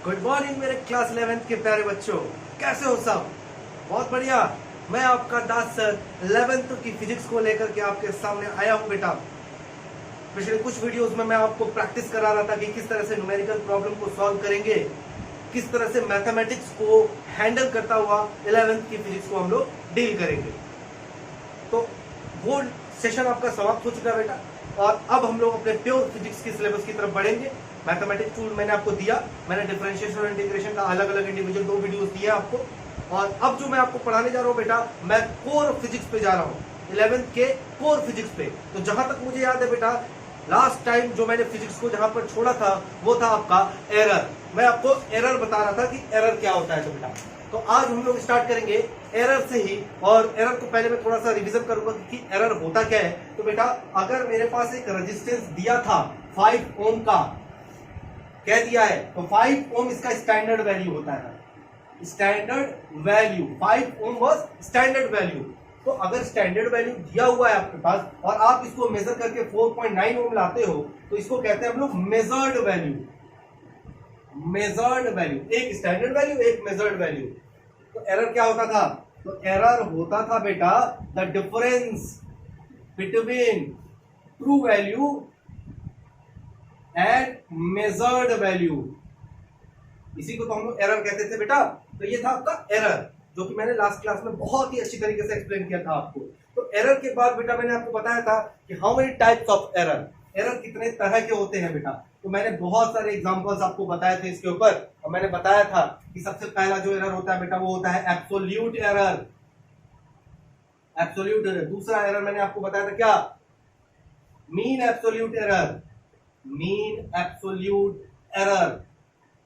Good morning मेरे class 11th के प्यारे बच्चों, कैसे हो सब? बहुत बढ़िया। मैं आपका दास सर 11th की फिजिक्स को लेकर के आपके सामने आया हूं बेटा। पिछले कुछ वीडियोस में मैं आपको प्रैक्टिस करा रहा था कि किस तरह से न्यूमेरिकल प्रॉब्लम को सॉल्व करेंगे, किस तरह से मैथमेटिक्स को हैंडल करता हुआ 11th की फिजिक्स को हम लोग डील करेंगे। तो वो सेशन आपका समाप्त हो चुका है बेटा, और अब हम लोग अपने प्योर फिजिक्स की सिलेबस की तरफ बढ़ेंगे। मैथमेटिक्स टूल मैंने आपको दिया, मैंने डिफरेंशिएशन और इंटीग्रेशन का अलग अलग इंडिविजुअल 2 वीडियोस दिए आपको। और अब जो मैं आपको पढ़ाने जा रहा हूं बेटा, मैं कोर फिजिक्स पे जा रहा हूं, 11th के कोर फिजिक्स पे। तो जहां तक मुझे याद है बेटा, लास्ट टाइम जो मैंने फिजिक्स को जहां पर छोड़ा था वो था आपका एरर। मैं आपको एरर बता रहा था कि एरर क्या होता है। तो बेटा, तो आज हम लोग स्टार्ट करेंगे एरर से ही। और एरर को पहले मैं थोड़ा सा रिवीजन करूंगा कि एरर होता क्या है। तो बेटा, अगर मेरे पास एक रेजिस्टेंस दिया था 5 ओम का, कह दिया है, तो 5 ओम इसका स्टैंडर्ड वैल्यू होता है। Standard value 5 ohm was standard value. तो अगर स्टैंडर्ड वैल्यू दिया हुआ है आपके पास और आप इसको मेजर करके 4.9 ओम लाते हो, तो इसको कहते हैं हम लोग मेजर्ड वैल्यू। मेजर्ड वैल्यू, एक स्टैंडर्ड वैल्यू, एक मेजर्ड वैल्यू। तो एरर क्या होता था? तो एरर होता था बेटा the difference between true value and measured value. इसी को तो हम लोग एरर कहते थे बेटा। तो ये था आपका एरर, जो कि मैंने लास्ट क्लास में बहुत ही अच्छी तरीके से एक्सप्लेन किया था आपको। तो एरर के बाद बेटा मैंने आपको बताया था कि how many types of error, error कितने तरह के होते हैं बेटा। तो मैंने बहुत सारे एग्जांपल्स आपको बताए थे इसके ऊपर, और मैंने बताया था कि सबसे पहला जो एरर होता है बेटा वो होता है एब्सोल्यूट एरर। Absolute error. दूसरा एरर मैंने आपको बताया था क्या? Mean absolute error. Mean absolute error.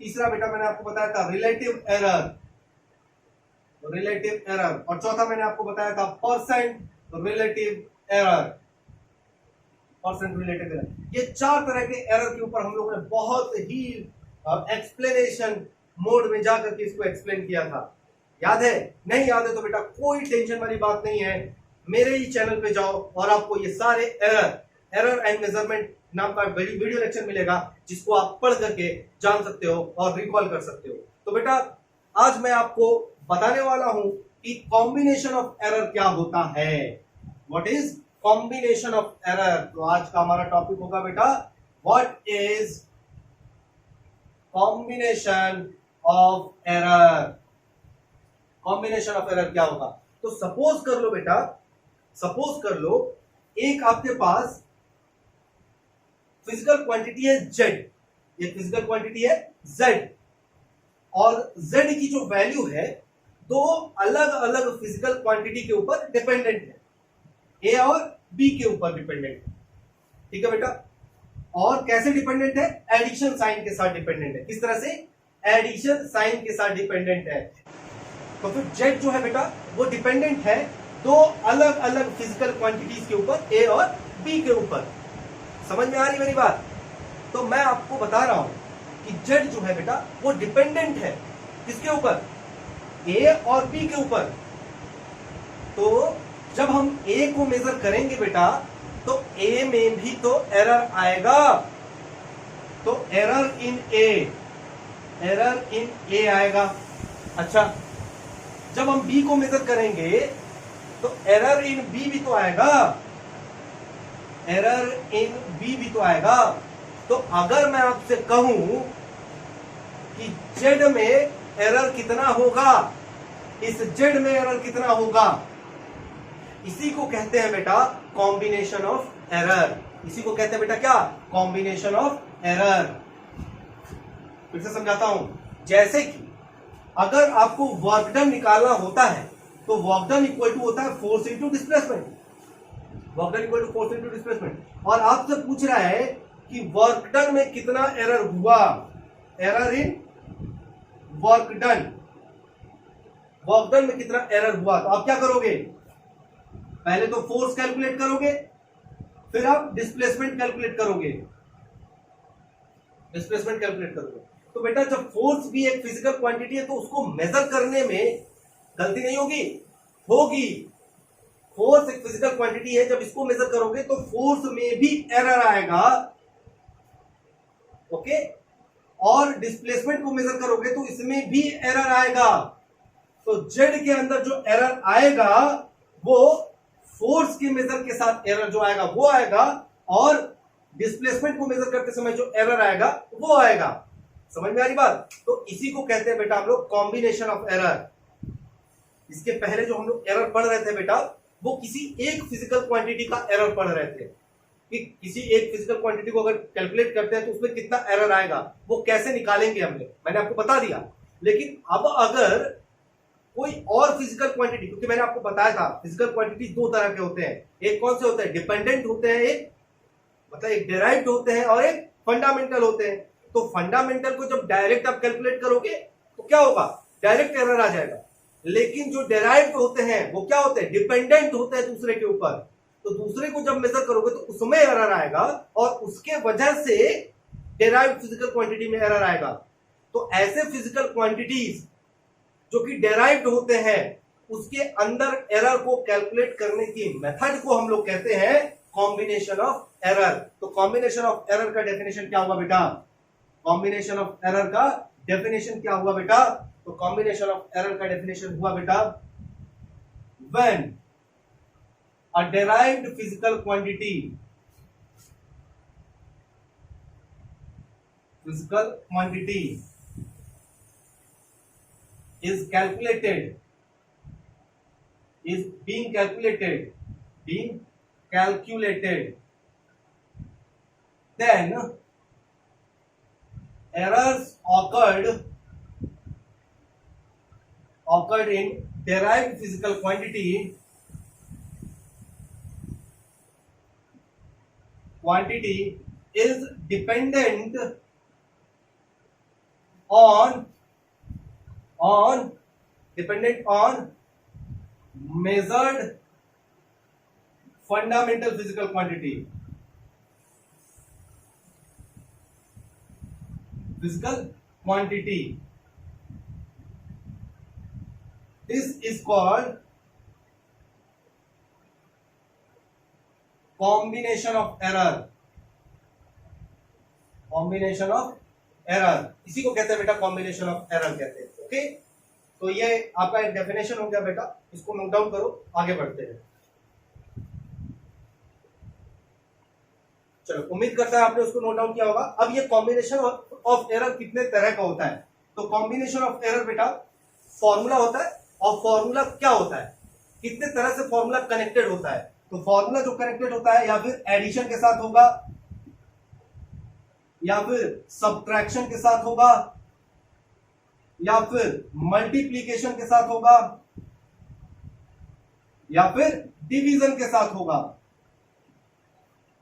तीसरा बेटा मैंने आपको बताया था रिलेटिव एरर। Relative error. और चौथा मैंने आपको बताया था percent relative error. Percent relative error. ये 4 तरह के एरर के ऊपर हम लोगों ने बहुत ही एक्सप्लेनेशन मोड में जाकर के इसको एक्सप्लेन किया था। याद है? नहीं याद है तो बेटा कोई टेंशन वाली बात नहीं है, मेरे ही चैनल पे जाओ और आपको ये सारे एरर एंड मेजरमेंट नाम का वीडियो लेक्चर मिलेगा, जिसको आप पढ़ करके जान सकते हो और रिकॉल कर सकते हो। तो बेटा, आज मैं आपको बताने वाला हूं कि कॉम्बिनेशन ऑफ एरर क्या होता है। What is combination of error? तो आज का हमारा टॉपिक होगा बेटा, what is combination of error. Combination of error क्या होगा? तो सपोज कर लो बेटा, सपोज कर लो एक आपके पास फिजिकल क्वांटिटी है z, एक फिजिकल क्वांटिटी है z, और z की जो वैल्यू है दो अलग अलग फिजिकल क्वांटिटी के ऊपर डिपेंडेंट है, a और b के ऊपर डिपेंडेंट है। ठीक है बेटा? और कैसे डिपेंडेंट है? एडिशन साइन के साथ डिपेंडेंट है। किस तरह से? एडिशन साइन के साथ डिपेंडेंट है। तो फिर z जो है बेटा वो डिपेंडेंट है दो अलग अलग फिजिकल क्वांटिटीज के ऊपर, a और b के ऊपर। समझ में आ रही मेरी बात? तो मैं आपको बता रहा हूं कि z जो है बेटा वो डिपेंडेंट है किसके ऊपर? a और b के ऊपर। तो जब हम a को मेजर करेंगे बेटा, तो a में भी तो एरर आएगा। तो एरर इन a आएगा। अच्छा, जब हम b को मेजर करेंगे तो एरर इन b भी तो आएगा। एरर इन b भी तो आएगा। तो अगर मैं आपसे कहूं कि z में एरर कितना होगा, इस z में एरर कितना होगा, इसी को कहते हैं बेटा कॉम्बिनेशन ऑफ एरर। इसी को कहते हैं बेटा क्या? Combination of error. फिर से समझाता हूं। जैसे कि अगर आपको वर्क डन निकालना होता है तो वर्क डन इक्वल टू होता है force into displacement. Work done equal to force into displacement. और आपसे पूछ रहा है कि वर्क डन में कितना एरर हुआ, error in work done, work done में कितना एरर हुआ। तो आप क्या करोगे? पहले तो फोर्स कैलकुलेट करोगे, फिर आप डिस्प्लेसमेंट कैलकुलेट करोगे। डिस्प्लेसमेंट कैलकुलेट करोगे। तो बेटा जब फोर्स भी एक फिजिकल क्वांटिटी है तो उसको मेजर करने में गलती नहीं होगी? होगी। फोर्स एक फिजिकल क्वांटिटी है, जब इसको मेजर करोगे तो फोर्स में भी एरर आएगा। ओके? और डिस्प्लेसमेंट को मेजर करोगे तो इसमें भी एरर आएगा। तो जेड के अंदर जो एरर आएगा वो फोर्स के मेजर के साथ एरर जो आएगा वो आएगा, और डिस्प्लेसमेंट को मेजर करते समय जो एरर आएगा वो आएगा। समझ में आ रही बात? तो इसी को कहते हैं बेटा हम लोग कॉम्बिनेशन ऑफ एरर। इसके पहले जो हम लोग एरर पढ़ रहे थे बेटा, वो किसी एक फिजिकल क्वांटिटी का एरर पढ़ रहे थे कि किसी एक फिजिकल क्वांटिटी को अगर कैलकुलेट करते हैं तो उसमें कितना एरर आएगा, वो कैसे निकालेंगे हमने, मैंने आपको बता दिया। लेकिन अब अगर कोई और फिजिकल क्वांटिटी, क्योंकि मैंने आपको बताया था फिजिकल क्वांटिटी दो तरह के होते हैं, एक कौन से होते हैं, डिपेंडेंट होते हैं, एक मतलब एक डेराइव्ड होते हैं और एक फंडामेंटल होते हैं। तो फंडामेंटल को जब डायरेक्ट आप कैलकुलेट करोगे तो क्या होगा, डायरेक्ट एरर आ जाएगा। लेकिन जो डेराइव्ड होते हैं वो क्या होते हैं, डिपेंडेंट होते हैं दूसरे के ऊपर। तो दूसरे को जब मेजर करोगे तो उसमें एरर आएगा और उसके वजह से डेराइव्ड फिजिकल क्वांटिटी में एरर आएगा। तो ऐसे फिजिकल क्वांटिटीज जो कि डेराइव्ड होते हैं उसके अंदर एरर को कैलकुलेट करने की मेथड को हम लोग कहते हैं कॉम्बिनेशन ऑफ एरर। तो कॉम्बिनेशन ऑफ एरर का डेफिनेशन क्या हुआ बेटा, कॉम्बिनेशन ऑफ एरर का डेफिनेशन क्या हुआ बेटा, तो कॉम्बिनेशन ऑफ एरर का डेफिनेशन हुआ बेटा when a derived physical quantity is being calculated, then errors occurred in derived physical quantity is dependent on measured fundamental physical quantity. This is called combination of error. इसी को कहते हैं बेटा combination of error कहते हैं। Okay, तो ये आपका एक डेफिनेशन हो गया बेटा, इसको नोट डाउन करो, आगे बढ़ते हैं। चलो, उम्मीद करता है आपने उसको नोट डाउन किया होगा। अब ये कॉम्बिनेशन ऑफ एरर कितने तरह का होता है, तो कॉम्बिनेशन ऑफ एरर बेटा फॉर्मूला होता है, और फॉर्मूला क्या होता है, कितने तरह से फॉर्मूला कनेक्टेड होता है। तो फॉर्मूला जो कनेक्टेड होता है या फिर एडिशन के साथ होगा, या फिर सब्ट्रैक्शन के साथ होगा, या फिर मल्टीप्लीकेशन के साथ होगा, या फिर डिवीजन के साथ होगा।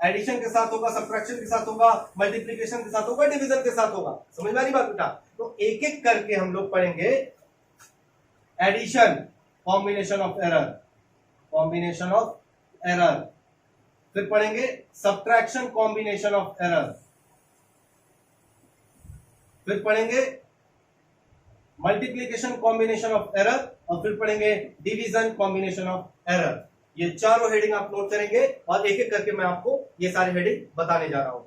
एडिशन के साथ होगा, सब्ट्रैक्शन के साथ होगा, मल्टीप्लीकेशन के साथ होगा, डिवीजन के साथ होगा। समझ में आ रही बात बेटा? तो एक एक करके हम लोग पढ़ेंगे। एडिशन, कॉम्बिनेशन ऑफ एरर, फिर पढ़ेंगे सब्ट्रैक्शन, कॉम्बिनेशन ऑफ एरर, फिर पढ़ेंगे मल्टीप्लिकेशन, कॉम्बिनेशन ऑफ एरर, और फिर पढ़ेंगे डिवीजन, कॉम्बिनेशन ऑफ एरर। ये चारों हेडिंग आप नोट करेंगे और एक एक करके मैं आपको ये सारी हेडिंग बताने जा रहा हूं।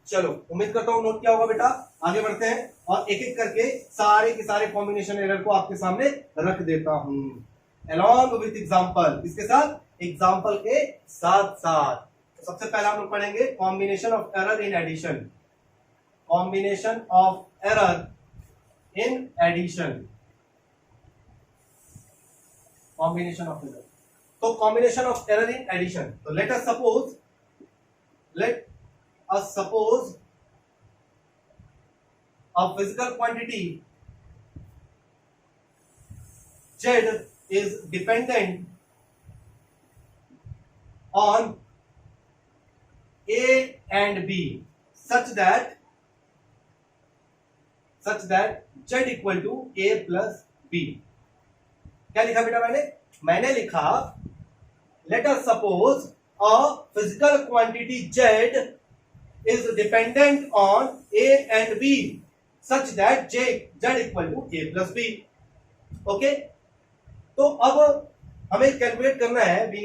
चलो, उम्मीद करता हूं नोट किया होगा बेटा। आगे बढ़ते हैं और एक एक करके सारे के सारे कॉम्बिनेशन एरर को आपके सामने रख देता हूं along with एग्जाम्पल। इसके साथ एग्जाम्पल के साथ साथ तो सबसे पहला हम लोग पढ़ेंगे combination of error in addition. Combination of error in addition, combination of error. तो combination of error in addition, तो let us suppose a physical quantity Z is dependent on A and B such that Z equal to A plus B। क्या लिखा बेटा मैंने लिखा let us suppose a physical quantity Z is dependent on A and B such that Z equal to A plus B। Okay, तो अब हमें calculate करना है, we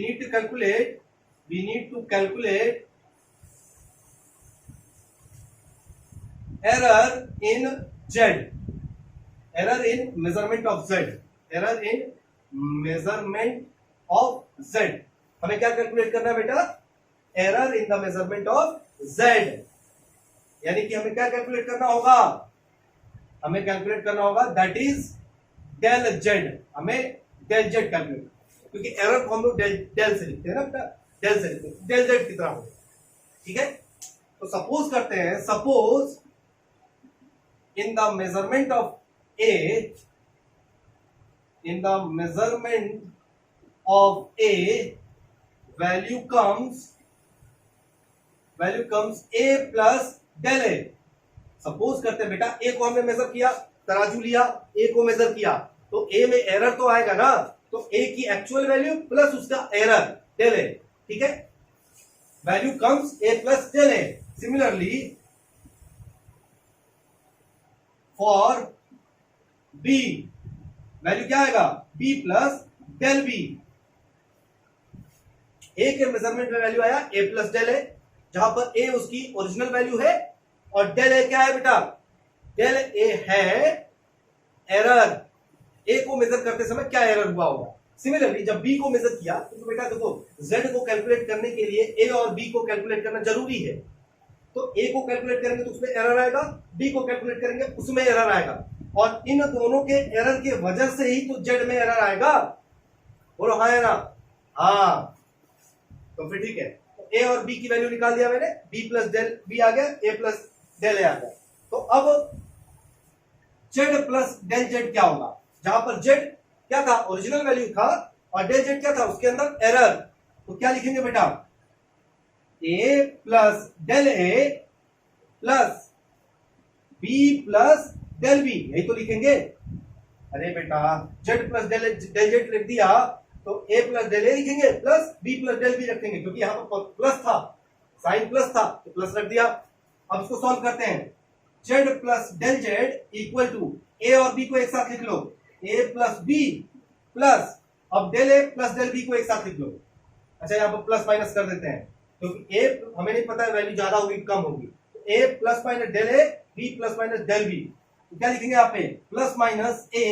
need to calculate we need to calculate error in z, error in measurement of z, error in measurement of z। हमें क्या calculate करना है बेटा? Error in the measurement of z। यानी कि हमें क्या कैलकुलेट करना होगा? हमें कैलकुलेट करना होगा दैट इज डेल z। हमें डेल z कैलकुलेट, क्योंकि एरर को हम लोग डेल से लिखते हैं ना बेटा, डेल से लिखते हैं, डेल z कितना हो। ठीक है, तो सपोज करते हैं, suppose in the measurement of a, in the measurement of a value comes a plus del a। Suppose करते हैं बेटा a को हमने मेजर किया, तराजू लिया, a को मेजर किया, तो a में एरर तो आएगा ना, तो a की एक्चुअल वैल्यू प्लस उसका एरर डेल a। ठीक है, value comes a plus del a। Similarly for b, value क्या आएगा? b plus del b। a के मेजरमेंट में वैल्यू आया a प्लस डेल a, जहां पर a उसकी ओरिजिनल वैल्यू है और डेल a क्या है बेटा? डेल a है एरर। a को मेजर करते समय क्या एरर हुआ होगा। सिमिलरली जब b को मेजर किया तो बेटा देखो z को कैलकुलेट करने के लिए a और b को कैलकुलेट करना जरूरी है। तो a को कैलकुलेट करेंगे तो उसमें एरर आएगा, b को कैलकुलेट करेंगे उसमें एरर आएगा, और इन दोनों के एरर के वजह से ही तो z में एरर आएगा। बोलो हाँ है ना? हाँ, तो फिर ठीक है, तो a और b की वैल्यू निकाल दिया मैंने, b प्लस डेल b आ गया, a प्लस डेल a आ गया। तो अब z प्लस डेल z क्या होगा? जहां पर z क्या था? ओरिजिनल वैल्यू था, और डेल z क्या था? उसके अंदर एरर। तो क्या लिखेंगे बेटा? a plus del a plus b plus del b, यही तो लिखेंगे। अरे बेटा z प्लस डेल z लिख दिया तो a प्लस डेल a लिखेंगे plus b plus del b रखेंगे, क्योंकि यहां पर प्लस था, साइन प्लस था तो प्लस रख दिया। अब इसको सॉल्व करते हैं। z plus del z equal to a और b को एक साथ लिख लो, a प्लस b प्लस, अब del a plus del b को एक साथ लिख लो। अच्छा यहां पर प्लस माइनस कर देते हैं, क्योंकि a हमें नहीं पता है वैल्यू ज्यादा होगी कम होगी। a plus minus del a, b plus minus del b, तो क्या लिखेंगे यहाँ पे? Plus minus a,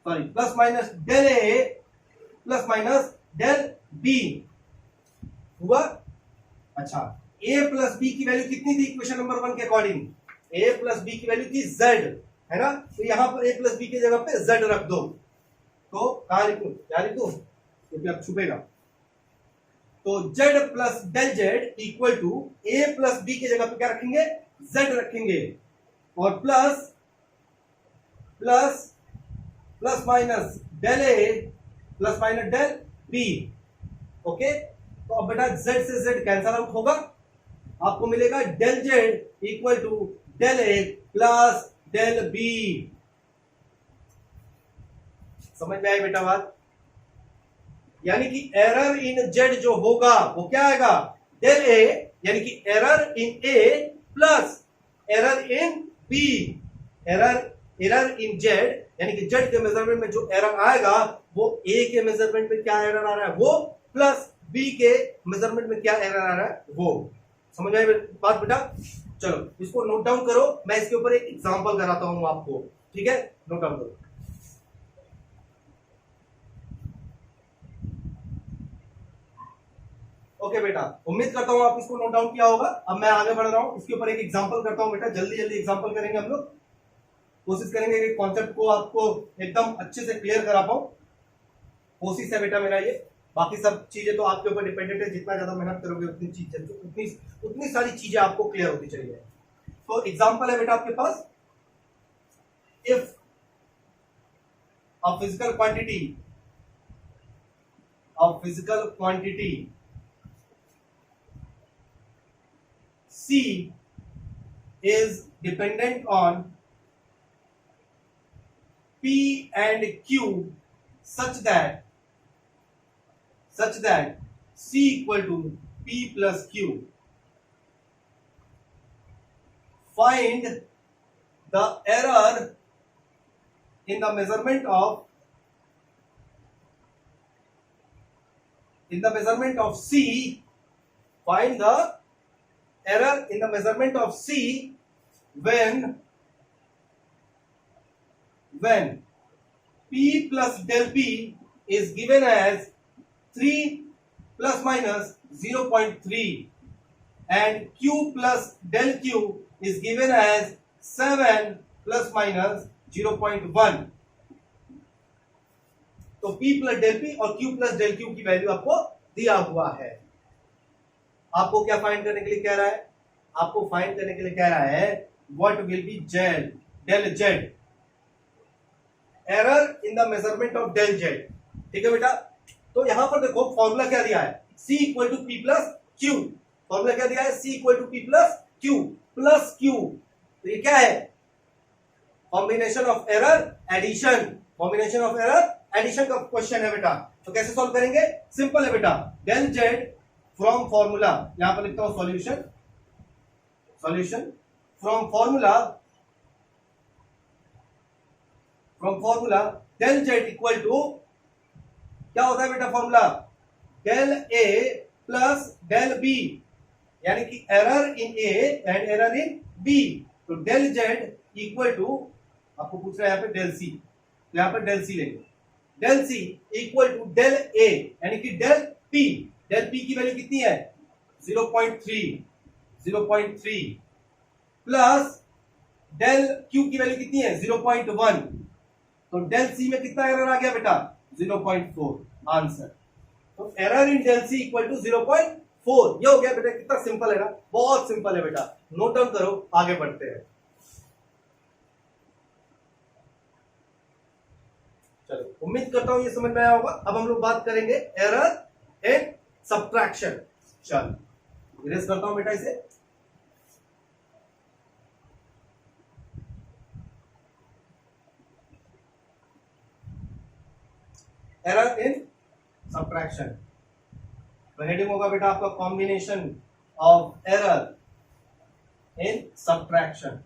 sorry plus minus del a plus minus del b हुआ। अच्छा a प्लस b की वैल्यू कितनी थी इक्वेशन नंबर 1 के अकॉर्डिंग? a प्लस b की वैल्यू थी z, है ना? तो यहां पर a प्लस b की जगह पे z रख दो। तो कहां लिखूं, क्या लिखूं, क्योंकि अब छुपेगा। तो z plus del z equal to a plus b की जगह पे क्या रखेंगे? z रखेंगे, और plus plus plus minus del a plus minus del b। Okay, तो अब बेटा z से z कैंसल आउट होगा, आपको मिलेगा del z equal to del a plus del b। समझ में आई बेटा बात? यानी कि एरर इन z जो होगा वो क्या आएगा? डेल a, यानी कि error in a plus error in b। Error in z, यानी कि z के मेजरमेंट में जो एरर आएगा वो a के मेजरमेंट में क्या एरर आ रहा है वो, प्लस b के मेजरमेंट में क्या एरर आ रहा है वो। समझ में आई बात बेटा? चलो इसको नोट डाउन करो, मैं इसके ऊपर एक एग्जांपल कराता हूं आपको। ठीक है, नोट डाउन करो। ओके बेटा, उम्मीद करता हूं आप इसको नोट डाउन किया होगा। अब मैं आगे बढ़ रहा हूं, इसके ऊपर एक एग्जांपल करता हूं बेटा, जल्दी जल्दी एग्जांपल करेंगे हम लोग। कोशिश करेंगे कि कॉन्सेप्ट को आपको एकदम अच्छे से क्लियर करा पाऊं, कोशिश है बेटा मेरा ये। बाकी सब चीजें तो आपके ऊपर डिपेंडेंट है, जितना ज्यादा मेहनत करोगे उतनी चीजें तो उतनी सारी चीजें आपको क्लियर होती चली जाए। तो एग्जांपल है बेटा आपके पास, if a physical quantity C is dependent on P and Q such that C equal to P plus Q. Find the error in the measurement of C find the error in the measurement of C when P plus del P is given as 3 plus minus 0.3 and Q plus del Q is given as 7 plus minus 0.1. तो P plus del P और Q plus del Q की value आपको दिया हुआ है। आपको क्या find करने के लिए कह रहा है? आपको फाइंड करने के लिए कह रहा है what will be Z del Z, error in the measurement of del Z. ठीक है बेटा, तो यहां पर देखो फॉर्मूला क्या दिया है, C equal to P plus Q. Formula क्या दिया है, C equal to P plus Q plus Q. तो ये क्या है, combination of error addition, combination of error addition का क्वेश्चन है बेटा। तो कैसे सॉल्व करेंगे, सिंपल है बेटा, डेल जेड फ्रॉम फॉर्मूला, यहां पर लिखता हूं solution, solution from formula del Z equal to क्या होता है बेटा formula, del A plus del B, यानी कि error in A and error in B. तो डेल जेड इक्वल टू, आपको पूछ रहा है यहां पे डेल सी, तो यहां पर डेल सी लेंगे, del C equal to del A यानी कि डेल पी। डेल पी की वैल्यू कितनी है 0.3 प्लस डेल क्यू की वैल्यू कितनी है 0.1। तो डेल सी में कितना एरर आ गया बेटा 0.4 आंसर। तो error in del C equal to 0.4, ये हो गया बेटा। कितना सिंपल है ना, बहुत सिंपल है बेटा, नोट डाउन करो, आगे बढ़ते हैं। चलो, उम्मीद करता हूं ये समझ में आया होगा। अब हम लोग बात करेंगे एरर इन सब्ट्रैक्शन। चलो इरेज करता हूं बेटा इसे। एरर इन सब्ट्रैक्शन, तो हेडिंग होगा बेटा आपका combination of error in subtraction,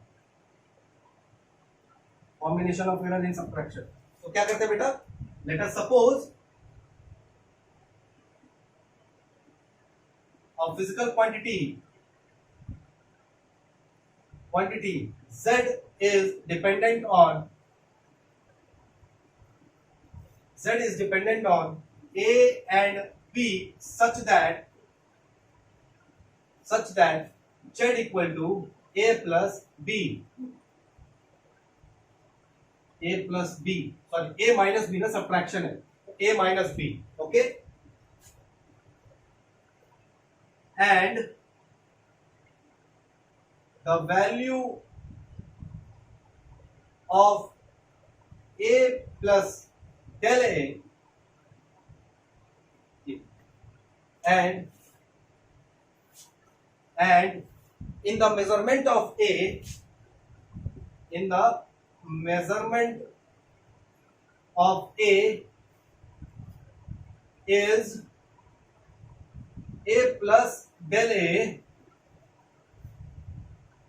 combination of error in subtraction. तो क्या करते हैं बेटा, late us suppose a physical quantity Z is dependent on A and B such that Z equal to A plus B, sorry A minus B ना subtraction है, A minus B, okay, and the value of A plus del A and in the measurement of A, is A plus del A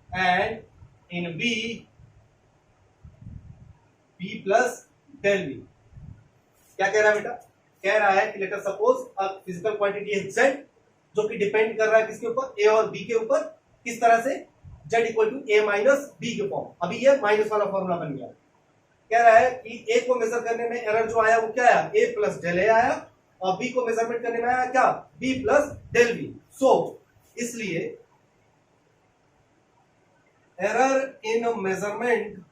and in B plus del B। क्या कह रहा है बेटा, कह रहा है कि लेटर सपोज फिजिकल क्वांटिटी है Z, जो कि डिपेंड कर रहा है किसके ऊपर, A और B के ऊपर। किस तरह से, Z equal to A minus B के फॉर्म। अभी ये माइनस वाला फॉर्मूला बन गया। कह रहा है कि A को मेजर करने में एरर जो आया वो क्या आया, A प्लस डेल A आया, और B को मेजरमेंट करने में आया क्या, B plus del B। So इसलिए error in measurement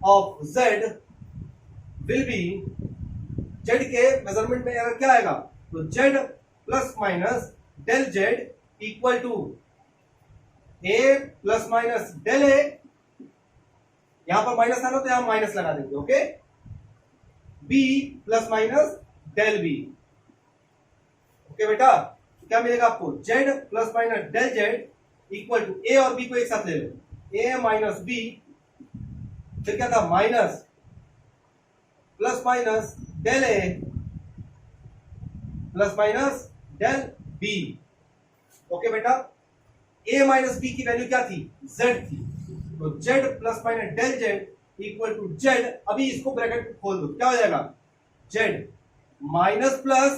of Z will be, Z के मेजरमेंट में एरर क्या आएगा, तो Z plus minus del Z equal to A plus minus del A, यहां पर माइनस आना तो यहां माइनस लगा देंगे, okay, B plus minus del B। Okay बेटा, क्या मिलेगा आपको, Z plus minus del Z equal to A और B को एक साथ ले लो, A माइनस B, फिर क्या था minus plus minus del A plus minus del B। Okay बेटा, A माइनस B की वैल्यू क्या थी, Z थी, तो Z plus minus del Z equal to Z, अभी इसको ब्रैकेट खोल दो, क्या हो जाएगा, Z minus plus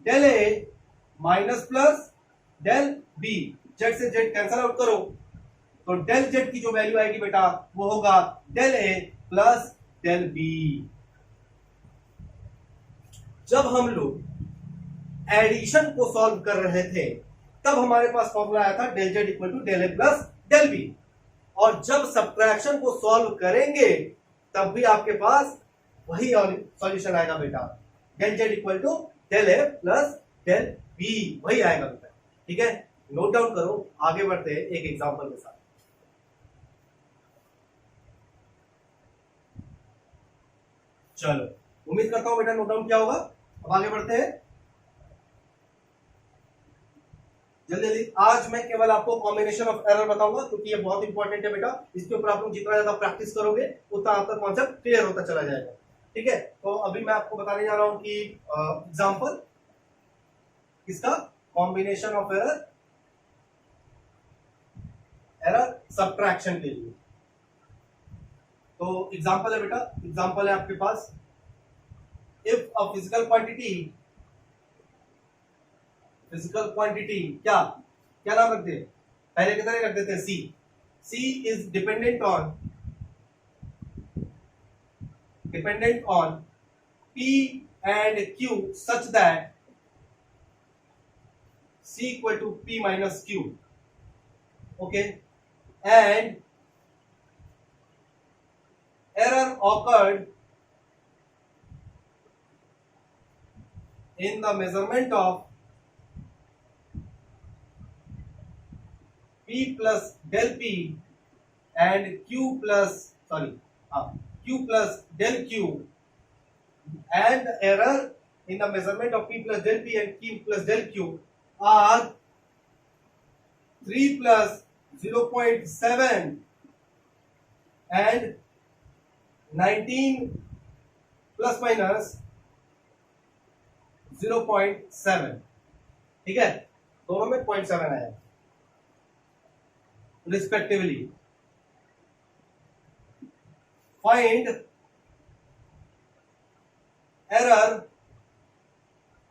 del A minus plus del B, Z से जेड कैंसल आउट करो, तो डेल जेड की जो वैल्यू आएगी बेटा वो होगा del A plus del B. जब हम लोग एडिशन को सॉल्व कर रहे थे तब हमारे पास फॉर्मूला आया था del Z equal to del A plus del B, और जब सब्ट्रैक्शन को सॉल्व करेंगे तब भी आपके पास वही सॉल्यूशन आएगा बेटा, del Z equal to del A plus del B, वही आएगा बेटा। ठीक है, नोट डाउन करो, आगे बढ़ते हैं एक एग्जांपल के साथ। चलो, उम्मीद करता हूं बेटा नोट डाउन क्या होगा। अब आगे बढ़ते हैं जल्दी जल्दी। आज मैं केवल आपको कॉम्बिनेशन ऑफ एरर बताऊंगा क्योंकि ये बहुत इंपॉर्टेंट है बेटा, इसके ऊपर आप लोग जितना ज्यादा प्रैक्टिस करोगे उतना आपका कॉन्सेप्ट क्लियर होता चला जाएगा। ठीक है, तो अभी मैं आपको बताने जा रहा हूं कि एग्जांपल किसका, combination of error, error subtraction के लिए। तो एग्जांपल है बेटा, एग्जांपल है आपके पास, इफ अ फिजिकल क्वांटिटी क्या क्या नाम रखते हैं, पहले कितने रख देते हैं, C is dependent on P and Q such that C equal to P minus Q, okay, and error occurred in the measurement of P plus del P and Q plus del Q, and the error in the measurement of P plus del P and Q plus del Q are 3 plus 0.7 and 19 plus minus 0.7। ठीक है, दोनों में 0.7 आया respectively. Find error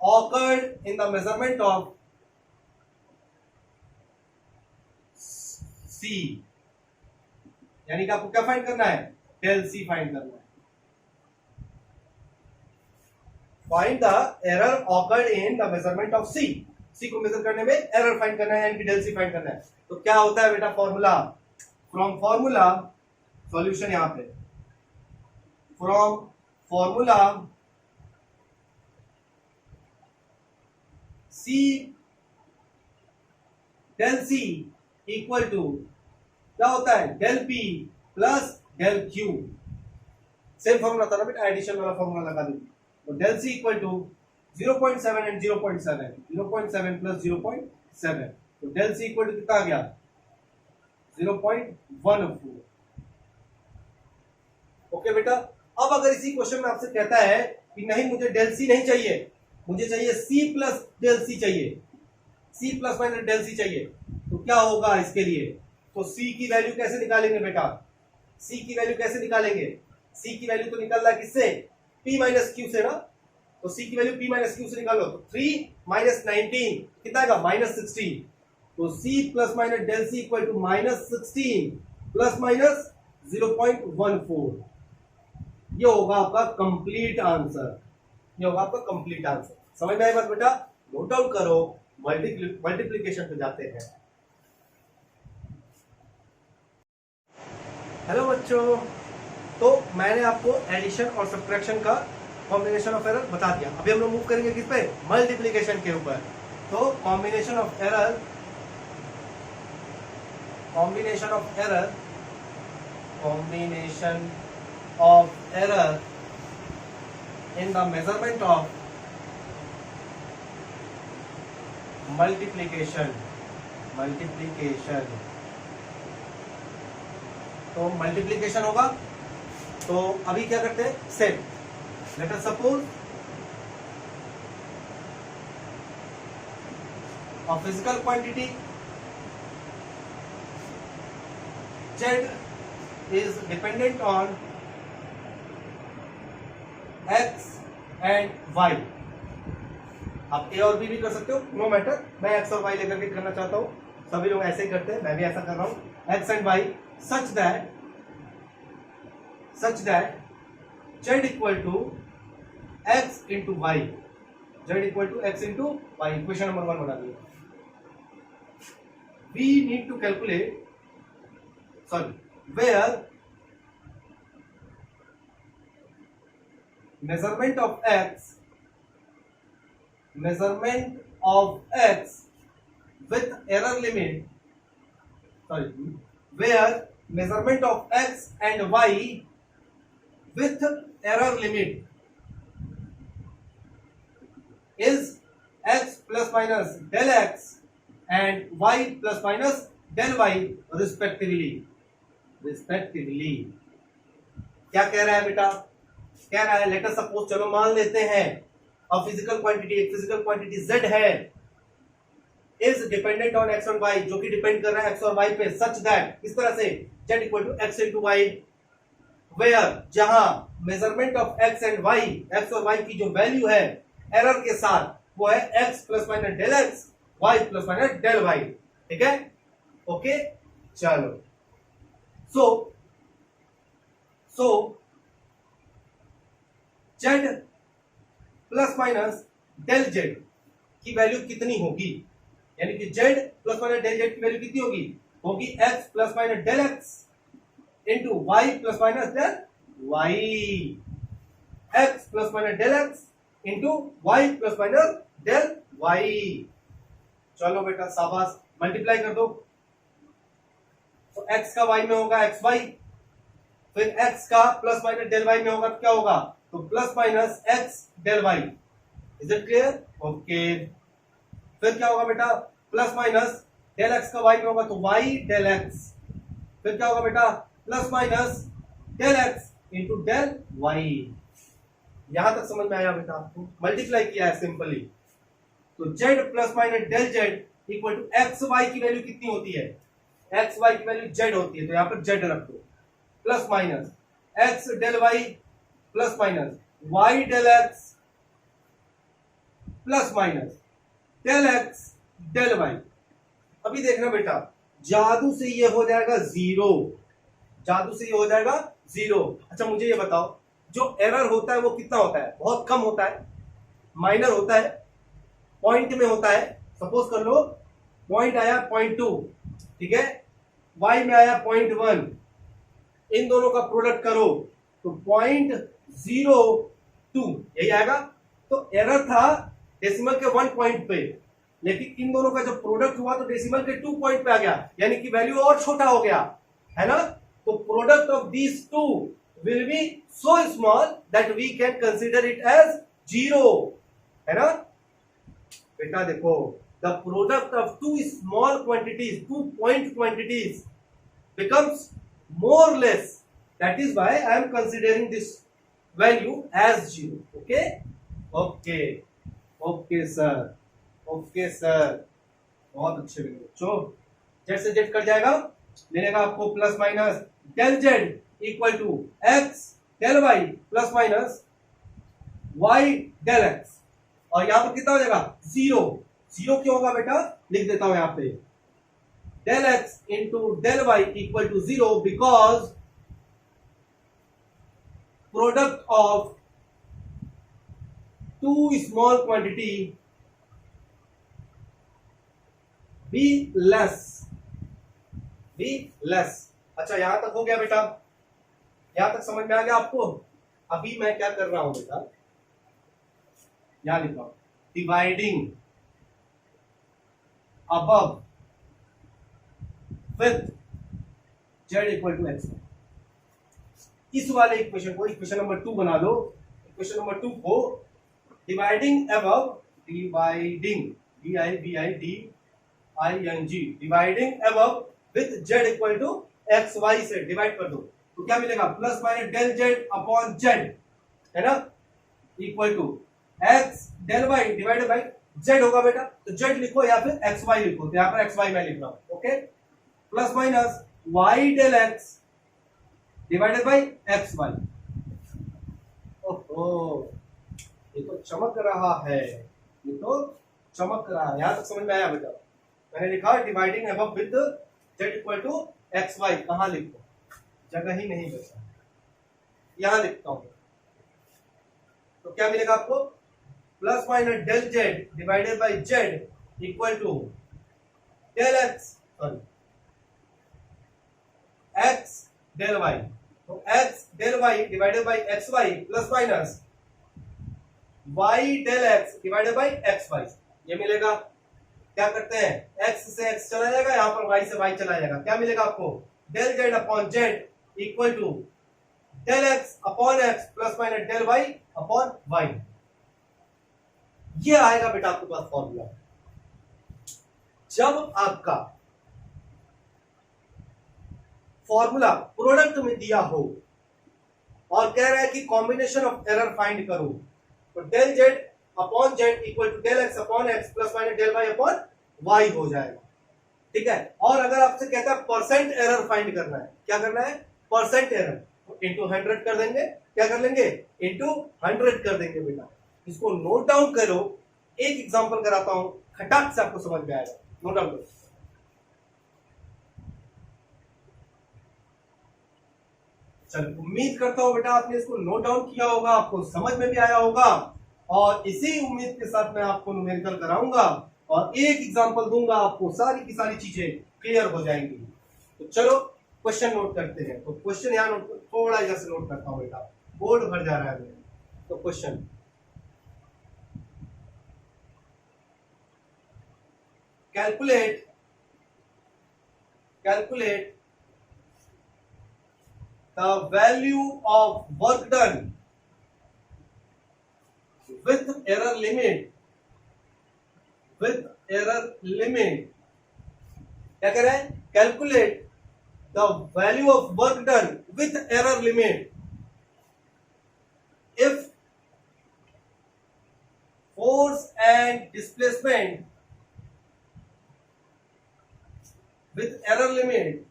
occurred in the measurement of C, यानी कि आपको क्या find करना है, डेल सी फाइंड करना है। Find the error occurred in the measurement of C, C को मेजर करने में एरर फाइंड करना है, यानी कि डेल सी फाइंड करना है। तो क्या होता है बेटा फॉर्मूला, फ्रॉम फॉर्मूला, सॉल्यूशन यहां पे, from formula C del C equal to क्या होता है, del P plus del Q। Same formula था ना बेटा, एडिशन वाला फॉर्मूला लगा दूंगी। तो del C equal to 0.7 and 0.7, 0.7 plus 0.7, तो डेल C इक्वल टू कितना आ गया, 0.14। ओके बेटा, अब अगर इसी क्वेश्चन में आपसे कहता है कि नहीं मुझे डेल C नहीं चाहिए, मुझे चाहिए C प्लस डेल C चाहिए, C plus minus del C चाहिए, तो क्या होगा इसके लिए, तो C की वैल्यू कैसे निकालेंगे बेटा, C की वैल्यू कैसे निकालेंगे, C की वैल्यू तो निकल रहा है किससे, P माइनस Q से ना, तो C की वैल्यू P माइनस Q से निकालो, तो 3 माइनस 19 कितना आएगा, माइनस 16, तो C plus minus del C equal to minus 16 plus minus 0.14। ये होगा आपका कंप्लीट आंसर, ये होगा आपका कंप्लीट आंसर। समझ में आई बात बेटा, नोट डाउन करो, मल्टीप्लीकेशन पे जाते हैं। हेलो बच्चों, तो मैंने आपको एडिशन और सब्ट्रैक्शन का कॉम्बिनेशन ऑफ एरर बता दिया। अभी हम लोग मूव करेंगे किस पे, मल्टीप्लीकेशन के ऊपर। तो combination of error in the measurement of multiplication, तो मल्टीप्लीकेशन होगा, तो अभी क्या करते हैं, set, late us suppose a physical quantity Z is dependent on X and Y, आप ए और बी भी कर सकते हो, नो मैटर। मैं एक्स और वाई लेकर के करना चाहता हूँ, सभी लोग ऐसे ही करते हैं, मैं भी ऐसा कर रहा हूँ। X and Y such that z equal to x into Y, z equal to x into Y. Equation number 1 बना दिया। We need to calculate, sorry, where measurement of x with error limit, sorry, where measurement of x and y with error limit is x plus minus del x and y plus minus del y respectively। क्या कह रहा है बेटा? कह रहा है late us suppose, चलो मान लेते हैं एक फिजिकल क्वांटिटी z है, इज डिपेंडेंट ऑन x और y, जो कि डिपेंड कर रहा है x और y पे, सच दैट इस तरह से z equal to x into y, where जहां measurement of x and y, x और y की जो वैल्यू है एरर के साथ वो है x plus minus del x, y plus minus del y। ठीक है, ओके, चलो। So z plus minus del z की वैल्यू कितनी होगी, यानी कि z plus minus del z की वैल्यू कितनी होगी x plus minus del x into y plus minus del y, x plus minus del x into y plus minus del y। चलो बेटा शाबाश, मल्टीप्लाई कर दो। तो x का y में होगा xy, फिर x का प्लस माइनस डेल y में होगा तो क्या होगा, तो plus minus x del y। Is it clear? Okay. फिर क्या होगा बेटा, प्लस माइनस डेल x का y में होगा तो y डेल x, फिर क्या होगा बेटा, plus minus del x into del y। यहां तक समझ में आया बेटा आपको? मल्टीप्लाई किया है सिंपली। तो z plus minus del z equal to x y की वैल्यू कितनी होती है, एक्स वाई की वैल्यू z होती है, तो यहां पर z रख दो, plus minus x del y plus minus y del x plus minus del x del y। अभी देखना बेटा, जादू से ये हो जाएगा जीरो, जादू से ये हो जाएगा जीरो। अच्छा मुझे ये बताओ, जो एरर होता है वो कितना होता है? बहुत कम होता है, माइनर होता है, पॉइंट में होता है। सपोज कर लो पॉइंट आया 0.2, ठीक है, y में आया 0.1, इन दोनों का प्रोडक्ट करो तो 0.02 यही आएगा। तो एरर था डेसिमल के 1 पॉइंट पे, लेकिन इन दोनों का जब प्रोडक्ट हुआ तो डेसिमल के 2 पॉइंट पे आ गया, यानी कि वैल्यू और छोटा हो गया, है ना। तो product of these two will be so small that we can consider it as zero, है ना बेटा। देखो, the product of two small quantities, 2 point quantities becomes more less, that is why I am considering this value as 0. Okay sir, बहुत अच्छे बच्चों। Z से Z cut जाएगा, मिलेगा आपको plus minus del Z equal to x del y plus minus y del x, और यहां पर कितना हो जाएगा, जीरो। जीरो क्यों होगा बेटा, लिख देता हूं यहां पे, del x into del y equal to 0 because product of two small quantity be less। अच्छा यहां तक हो गया बेटा, यहां तक समझ में आ गया आपको? अभी मैं क्या कर रहा हूं बेटा, यहां लिखा हूं dividing above with z equal to x. इस वाले इक्वेशन को इक्वेशन नंबर 2 बना लो। इक्वेशन नंबर 2 को dividing above, dividing DIVIDING, dividing above with z equal to x y से डिवाइड कर दो तो क्या मिलेगा, plus minus del z upon z, है ना, equal to x del y divided by z होगा बेटा। तो z लिखो या फिर एक्स वाई लिखो, तो यहां पर एक्स वाई मैं लिख रहा हूं, okay, plus minus y del x divided by x y. ओहो, ये तो चमक रहा है, ये तो चमक रहा है, यहां तक समझ में आया बेटा? मैंने लिखा dividing above with z equal to x y, कहां लिखो, जगह ही नहीं बचा, यहां लिखता हूं। तो क्या मिलेगा आपको? Plus minus del z divided by z equal to del x, sorry x del y. तो x del y divided by x y plus minus y del x divided by x y, ये मिलेगा। क्या करते हैं, x से x चला जाएगा, यहां पर y से y चला जाएगा, क्या मिलेगा आपको? Del z upon z equal to del x upon x plus minus del y upon y. ये आएगा बेटा आपके पास फॉर्मूला। जब आपका फॉर्मूला प्रोडक्ट में दिया हो और कह रहा है कि कॉम्बिनेशन ऑफ एरर फाइंड करो, तो del z upon z equal to del x upon x plus minus del y upon y हो जाएगा, ठीक है। और अगर आपसे कहता है परसेंट एरर फाइंड करना है, क्या करना है? परसेंट एरर, तो इंटू 100 कर देंगे, क्या कर लेंगे? इंटू 100 कर देंगे बेटा। इसको नोट डाउन करो, एक एग्जांपल कराता हूं, खटाक से आपको समझ में आएगा। नोट डाउन करो। चलो, उम्मीद करता हूं बेटा आपने इसको नोट डाउन किया होगा, आपको समझ में भी आया होगा, और इसी उम्मीद के साथ मैं आपको न्यूमेरिकल कराऊंगा और एक एग्जांपल दूंगा, आपको सारी की सारी चीजें क्लियर हो जाएंगी। तो चलो क्वेश्चन नोट करते हैं। तो क्वेश्चन यहाँ नोट, थोड़ा इधर से नोट करता हूं बेटा, बोर्ड भर जा रहा है मेरा। तो question, calculate the value of work done with error limit, क्या कह रहा है? Calculate the value of work done with error limit if force and displacement with error limit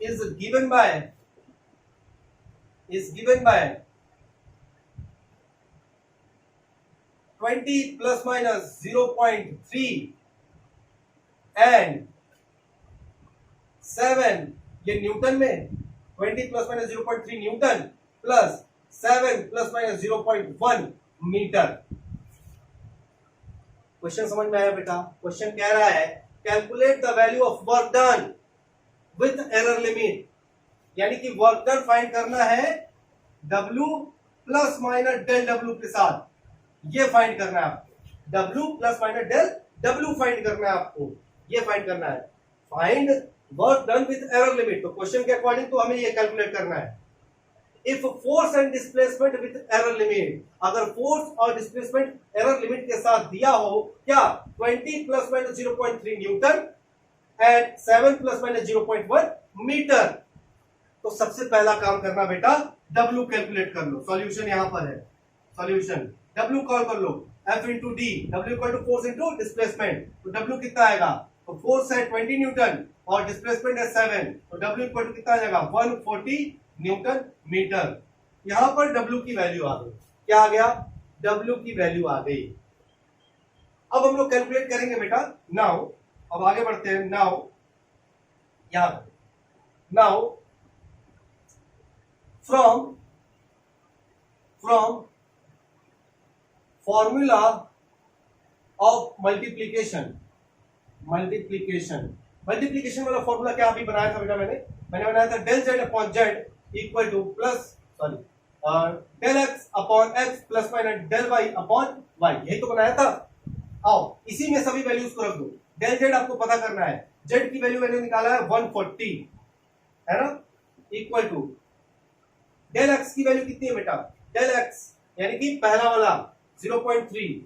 is given by 20 plus minus 0.3 and 7, ये Newton में 20 plus minus 0.3 newton plus 7 plus minus 0.1 metre. Question समझ में आया बेटा? Question कह रहा है calculate the value of work done with error limit, यानी कि वर्क डन फाइंड करना है W plus minus del W के साथ, ये फाइंड करना है आपको। W plus minus del W find करना है आपको, ये फाइंड करना है। Find work done with error limit, तो क्वेश्चन के अकॉर्डिंग तो हमें ये कैलकुलेट करना है। If force and displacement with error limit, अगर फोर्स और डिस्प्लेसमेंट एरर लिमिट के साथ दिया हो, क्या? 20 plus minus 0.3 newton and 7 plus minus 0.1 metre. तो सबसे पहला काम करना बेटा, W कैलकुलेट कर लो। सॉल्यूशन यहां पर है, सॉल्यूशन W कॉल कर लो, F into d, W equal to force into displacement. तो W कितना आएगा? तो फोर्स है 20 न्यूटन और डिस्प्लेसमेंट है 7, तो W इक्वल टू कितना आ जाएगा? 140 न्यूटन मीटर। यहां पर W की वैल्यू आ गई, क्या आ गया? W की वैल्यू आ गई। अब हम लोग कैलकुलेट करेंगे बेटा। नाउ अब आगे बढ़ते हैं। Now from formula of multiplication वाला फॉर्मूला क्या अभी बनाया था बेटा? मैंने बनाया था del z upon z equal to del x upon x plus minus del y upon y, यही तो बनाया था। आओ इसी में सभी वैल्यूज को रख दो। डेल जेड आपको पता करना है, जेड की वैल्यू मैंने निकाला है 140, है ना, इक्वल टू डेल एक्स की वैल्यू कितनी है बेटा? डेल एक्स यानी कि पहला वाला 0.3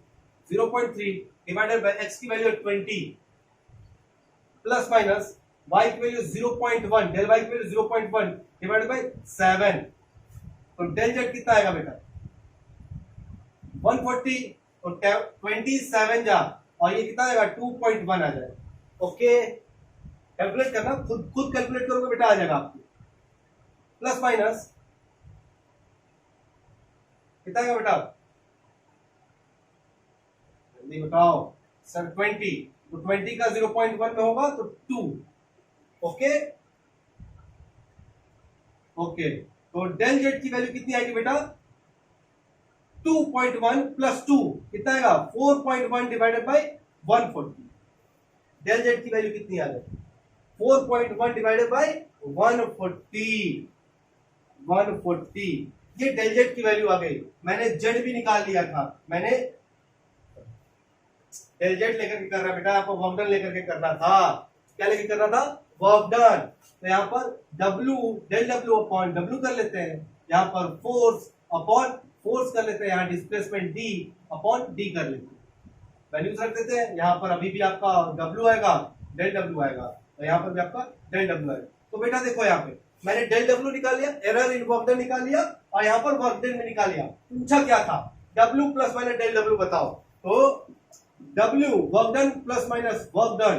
डिवाइडेड बाय एक्स की वैल्यू 20 प्लस माइनस y की वैल्यू 0.1, डेल y की वैल्यू 0.1 डिवाइडेड बाय 7। तो डेल z कितना आएगा बेटा? 140 और 27 जा, और ये कितना आएगा? 2.1 आ जाएगा। ओके, कैलकुलेट करना, खुद कैलकुलेट करोगे बेटा, आ जाएगा आपको। प्लस माइनस कितना आएगा बेटा, जल्दी बताओ सर। 20, तो 20 का 0.1 में होगा तो 2। ओके ओके, तो डेल जेड की वैल्यू कितनी आएगी बेटा, 2.1 प्लस 2 कितना आएगा, 4.1 डिवाइडेड बाई 140। डेल जेड की वैल्यू कितनी आ गई, 4.1 डिवाइडेड बाई 140। 140 ये डेल जेड की वैल्यू आ गई। मैंने जेड भी निकाल लिया था, मैंने डेल जेड लेकर के करना बेटा, आपको वर्क डन लेकर के करना था। क्या लेकर करना था, वर्क डन। तो यहाँ पर W del W upon W कर लेते हैं, यहाँ पर फोर्स अपॉन फोर्स कर लेते हैं, यहाँ डिस्प्लेसमेंट D अपॉन D कर लेते हैं, वैल्यूज रख देते हैं। यहाँ पर अभी भी आपका W आएगा, डेल W आएगा, तो यहाँ पर भी आपका डेल W आएगा। तो बेटा देखो यहाँ पे मैंने डेल W निकाल लिया, एरर इन वर्क डन निकाल लिया, और यहाँ पर वर्क डन में निकाल लिया। पूछा क्या था, W plus minus del W बताओ। तो W work done plus minus work done,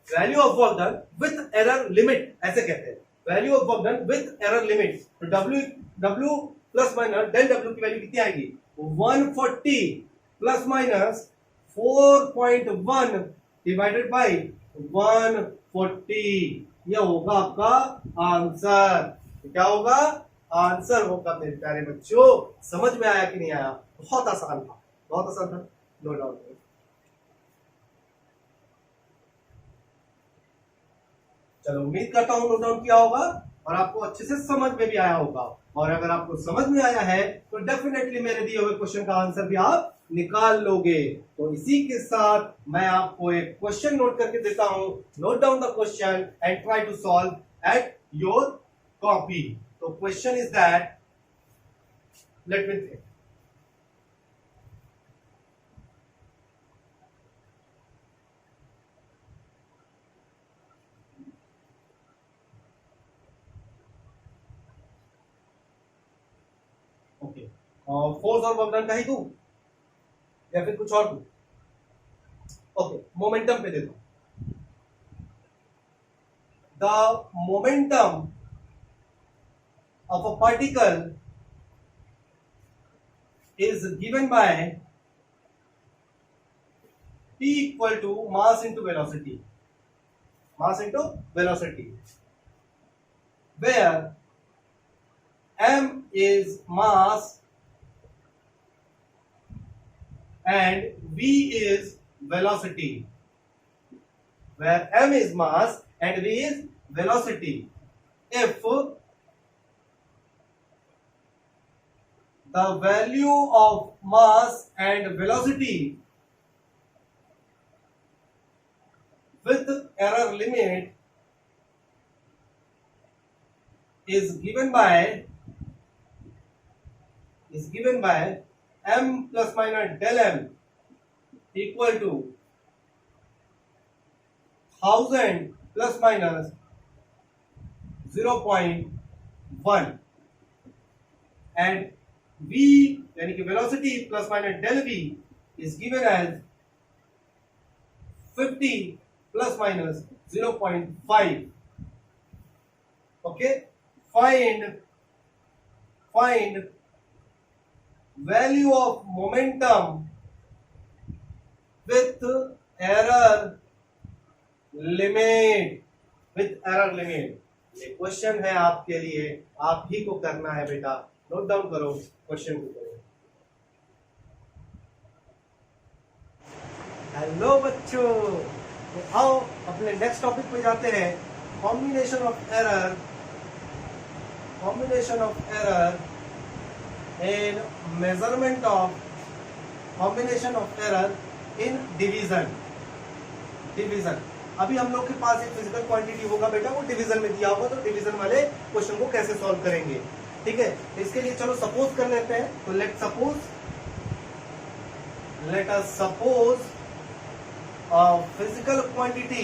value of work done with error limit, ऐसे कहते हैं, value of work done with error limit. तो W plus minus del W की value कितनी आएगी, 140 plus minus 4.1 divided by 140, यह होगा आपका आंसर। क्या होगा, आंसर होगा मेरे प्यारे बच्चों। समझ में आया कि नहीं आया, बहुत आसान था, बहुत आसान था, नो डाउट। चलो उम्मीद करता हूं नोट डाउन किया होगा और आपको अच्छे से समझ में भी आया होगा। और अगर आपको समझ में आया है तो डेफिनेटली मेरे दिए हुए क्वेश्चन का आंसर भी आप निकाल लोगे। तो इसी के साथ मैं आपको एक क्वेश्चन नोट करके देता हूं। Note down the question and try to solve at your copy. तो question is that, let me think, okay, force और वर्क डन का ही दूं या फिर कुछ और दूं? ओके, मोमेंटम पे दे दो। The momentum of a particle is given by P equal to mass into velocity, mass into velocity, where m is mass and v is velocity, where m is mass and v is velocity. If the value of mass and velocity with error limit is given by m plus minus del m equal to 1000 plus minus 0.1 and v यानी कि velocity plus minus del v is given as 50 plus minus 0.5. Okay, find value of momentum with error limit, ये question है आपके लिए, आप ही को करना है बेटा। नोट डाउन करो क्वेश्चन को। हेलो बच्चों, तो आओ अपने नेक्स्ट टॉपिक पे जाते हैं। Combination of error in measurement of combination of error in division. अभी हम लोग के पास एक फिजिकल क्वांटिटी होगा बेटा, वो डिवीजन में दिया होगा, तो डिवीजन वाले क्वेश्चन को कैसे सॉल्व करेंगे, ठीक है। इसके लिए चलो सपोज कर लेते हैं। तो let us suppose a physical quantity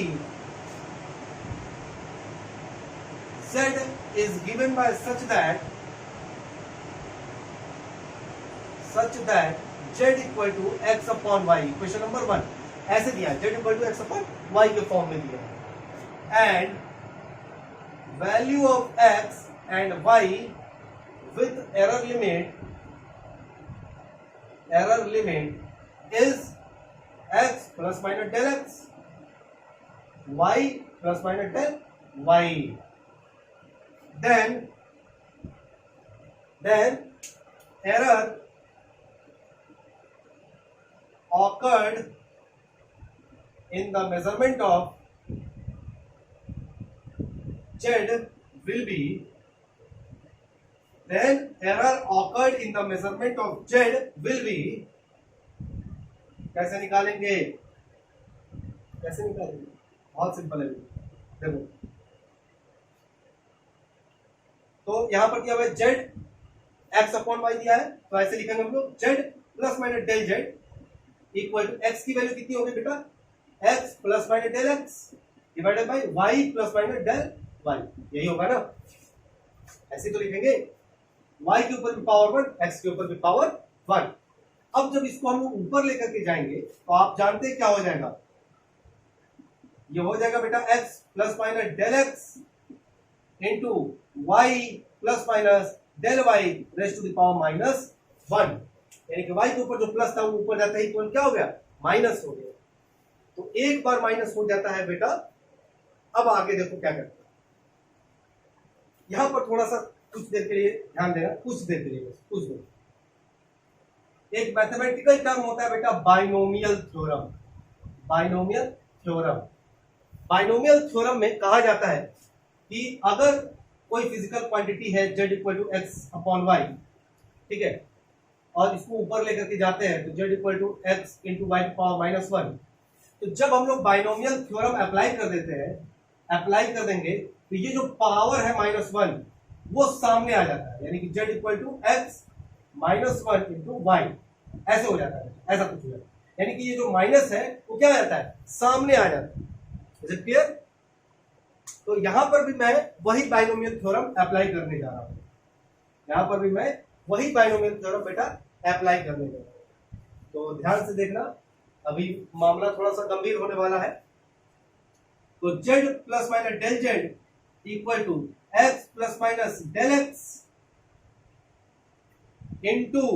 z is given by such that z equal to x upon y। Question number 1 ऐसे दिया, z equal to x upon y के फॉर्म में दिया, and value of x and y with error limit error limit is x plus minus del x, y plus minus del y. Then error occurred in the measurement of z will be, then error occurred in the measurement of z will be, कैसे निकालेंगे? बहुत simple है, देखो तो यहां पर क्या हुआ, z x अपॉन y दिया है, तो ऐसे लिखेंगे हम लोग z plus minus del z equal to x की वैल्यू कितनी होगी बेटा, x plus minus del x divided by y plus minus del y, यही होगा ना, ऐसे तो लिखेंगे, y के ऊपर भी पावर 1, x के ऊपर भी पावर 1। अब जब इसको हम ऊपर लेकर के जाएंगे तो आप जानते हैं क्या हो जाएगा, ये हो जाएगा बेटा x plus minus del x into y plus minus del y raise to the power minus 1, यानी कि y के ऊपर जो प्लस था वो ऊपर जाता है, तो क्या हो गया, माइनस हो गया। तो एक बार माइनस हो जाता है बेटा, अब आगे देखो क्या करते हैं, यहां पर थोड़ा सा कुछ देर के लिए ध्यान देना, कुछ देर के लिए बस, कुछ देर। एक मैथमेटिकल टर्म होता है बेटा binomial theorem. Binomial theorem, binomial theorem में कहा जाता है कि अगर कोई फिजिकल क्वांटिटी है z equal to x upon y, ठीक है, और इसको ऊपर लेकर के जाते हैं तो z equal to x into y power minus 1, तो जब हम लोग बाइनोमियल थ्योरम अप्लाई कर देते हैं, अप्लाई कर देंगे तो ये जो पावर है माइनस 1 वो सामने आ जाता है, यानी कि z equal to x minus 1 into y, ऐसे हो जाता है, ऐसा कुछ हो जाता है, यानी कि ये जो माइनस है वो क्या आ जाता है, सामने आ जाता है। Is it clear? तो यहां पर भी मैं वही बाइनोमियल थ्योरम अप्लाई करने जा रहा हूं, यहां पर भी मैं वही बाइनोमियल थ्योरम बेटा अप्लाई करने जा रहा हूं, तो ध्यान से देखना, अभी मामला थोड़ा सा गंभीर होने वाला है। तो z plus minus del z equal to x plus minus del x into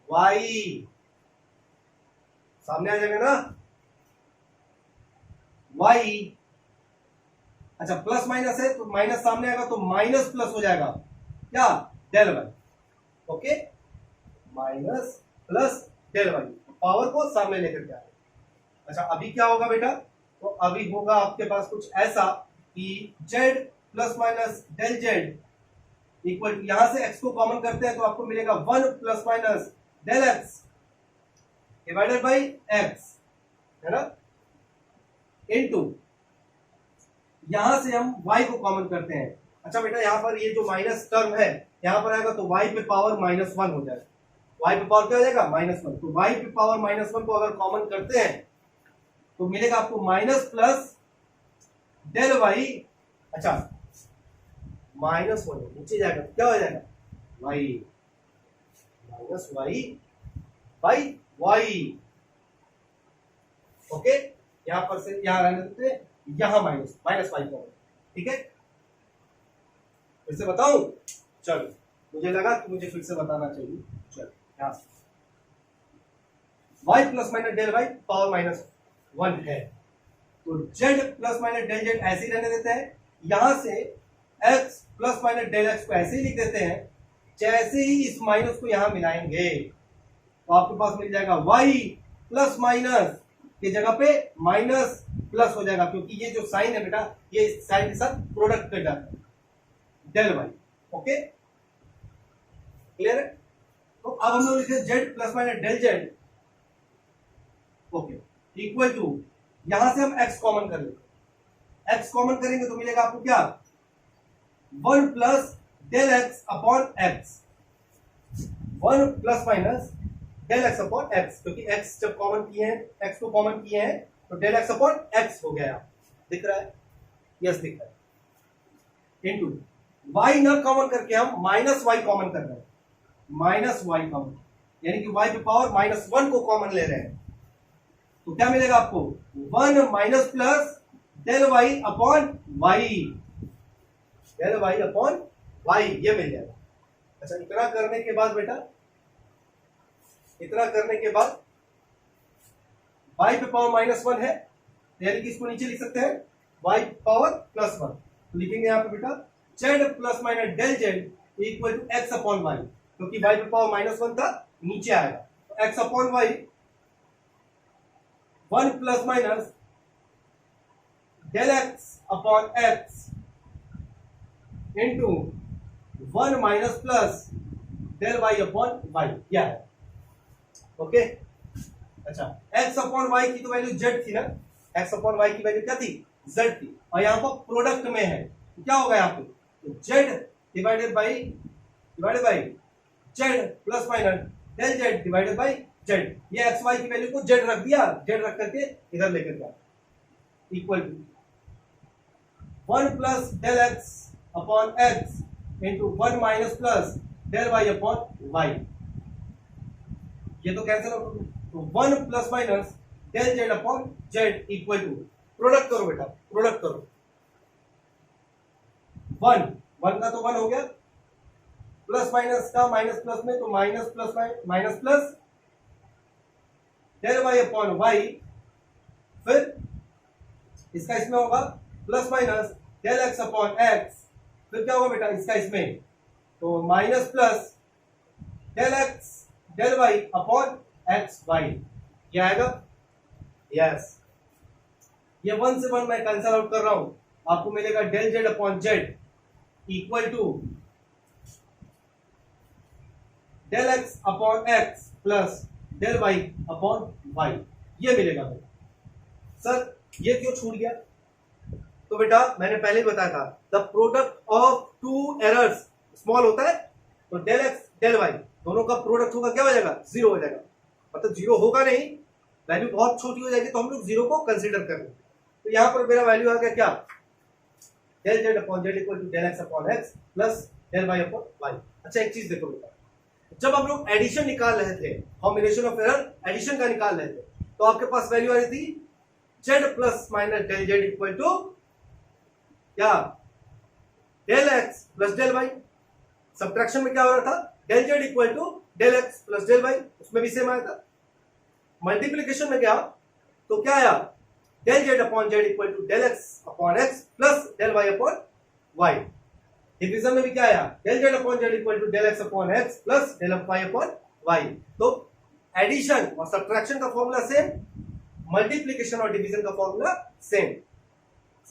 y, सामने आ जाएगा ना y, अच्छा प्लस माइनस है तो माइनस सामने आएगा तो माइनस प्लस हो जाएगा, क्या, del y, okay, minus plus del y, power को सामने लेकर के आए। अच्छा अभी क्या होगा बेटा, तो अभी होगा आपके पास कुछ ऐसा कि z plus minus del z equal, यहां से x को कॉमन करते हैं तो आपको मिलेगा 1 plus minus del x divided by x, है ना, इनटू यहां से हम y को कॉमन करते हैं। अच्छा बेटा यहां पर ये जो माइनस टर्म है यहां पर आएगा तो y पे पावर माइनस 1 हो जाएगा, y पे पावर क्या हो जाएगा, माइनस 1, तो y पे पावर माइनस 1 को अगर कॉमन करते हैं तो मिलेगा आपको माइनस प्लस डेल y, अच्छा माइनस 1 नीचे जाएगा क्या हो जाएगा, y minus y by y, okay, यहां पर से यहां रहने देते हैं, यहां माइनस माइनस y को, ठीक है, फिर से बताऊं, चलो मुझे लगा कि मुझे फिर से बताना चाहिए, चलो यहां y plus minus del y power minus 1 है, तो z plus minus del z ऐसे ही रहने देते हैं, यहां से x plus minus del x को ऐसे ही लिख देते हैं, जैसे ही इस माइनस को यहां मिलाएंगे तो आपके पास मिल जाएगा y प्लस माइनस की जगह पे माइनस प्लस हो जाएगा, क्योंकि ये जो साइन है बेटा ये इस साइन के साथ प्रोडक्ट कर जाता है, डेल y, ओके क्लियर है। तो अब हम लोग लिखे z plus minus del z, okay, equal to यहां से हम x कॉमन कर लेंगे, x कॉमन करेंगे तो मिलेगा आपको क्या, 1 plus del x upon x, 1 plus minus del x upon x, क्योंकि x जब कॉमन किए हैं, x को कॉमन किए हैं तो डेल x अपॉन x हो गया, दिख रहा है, यस दिख रहा है, इनटू y ना कॉमन करके हम माइनस y कॉमन कर रहे हैं, माइनस y कॉमन, यानी कि y पे पावर माइनस 1 को कॉमन ले रहे हैं, तो क्या मिलेगा आपको, 1 minus plus del y upon y, del y upon y, ये मिल जाएगा, अच्छा, इतना करने के बाद बेटा, इतना करने के बाद y पे पावर -1 है, यानी कि इसको नीचे लिख सकते हैं y पावर +1। तो लिखेंगे यहाँ पे बेटा z plus minus del z equal to x upon y, क्योंकि y पे पावर -1 था, नीचे आएगा तो x upon y 1 plus minus del x upon x into 1 minus plus del y upon y, क्या है। ओके, अच्छा x अपॉन y की तो वैल्यू z थी ना, x अपॉन y की वैल्यू क्या थी, z थी, और यहाँ पर प्रोडक्ट में है तो क्या होगा यहाँ पे, तो z divided by z plus minus del z divided by z, ये x y की वैल्यू को z रख दिया, z रख करके इधर लेकर गया, equal to 1 plus del x upon x into 1 minus plus del y upon y, ये तो कैंसिल हो, तो 1 plus minus del z upon z equal to, product करो बेटा, प्रोडक्ट करो, 1 का तो 1 हो गया, प्लस माइनस का माइनस प्लस में तो minus plus del y upon y, फिर इसका इसमें होगा plus minus del x upon x, फिर क्या होगा बेटा इसका इसमें, तो minus plus del x del y upon x y, क्या आएगा, यस, ये 1 से 1 मैं कैंसल आउट कर रहा हूं, आपको मिलेगा del z upon z equal to del x upon x plus del y upon y, ये मिलेगा बेटा। सर ये क्यों छूट गया, तो बेटा मैंने पहले ही बताया था, the product of two errors small होता है, तो डेल x डेल y दोनों का प्रोडक्ट होगा, क्या हो जाएगा, 0 हो जाएगा, मतलब 0 होगा नहीं, वैल्यू बहुत छोटी हो जाएगी तो हम लोग 0 को कंसीडर कर लेंगे। तो यहां पर मेरा वैल्यू आ गया क्या, del z upon z equal to del x upon x plus del y upon y। अच्छा एक चीज देखो बेटा, जब हम लोग एडिशन निकाल रहे थे, कॉम्बिनेशन ऑफ एरर एडिशन का निकाल रहे थे, तो आपके पास वैल्यू आ रही थी z plus minus del z equal to क्या, del x plus del y। Subtraction में क्या हो रहा था, del z equal to del x plus del y, उसमें भी सेम आया था। मल्टीप्लीकेशन में क्या, तो क्या आया, del z upon z equal to del x upon x plus del y upon y। Division में भी क्या आया, del z upon z equal to del x upon x plus del y upon y। तो addition और subtraction का formula same, multiplication और division का formula same.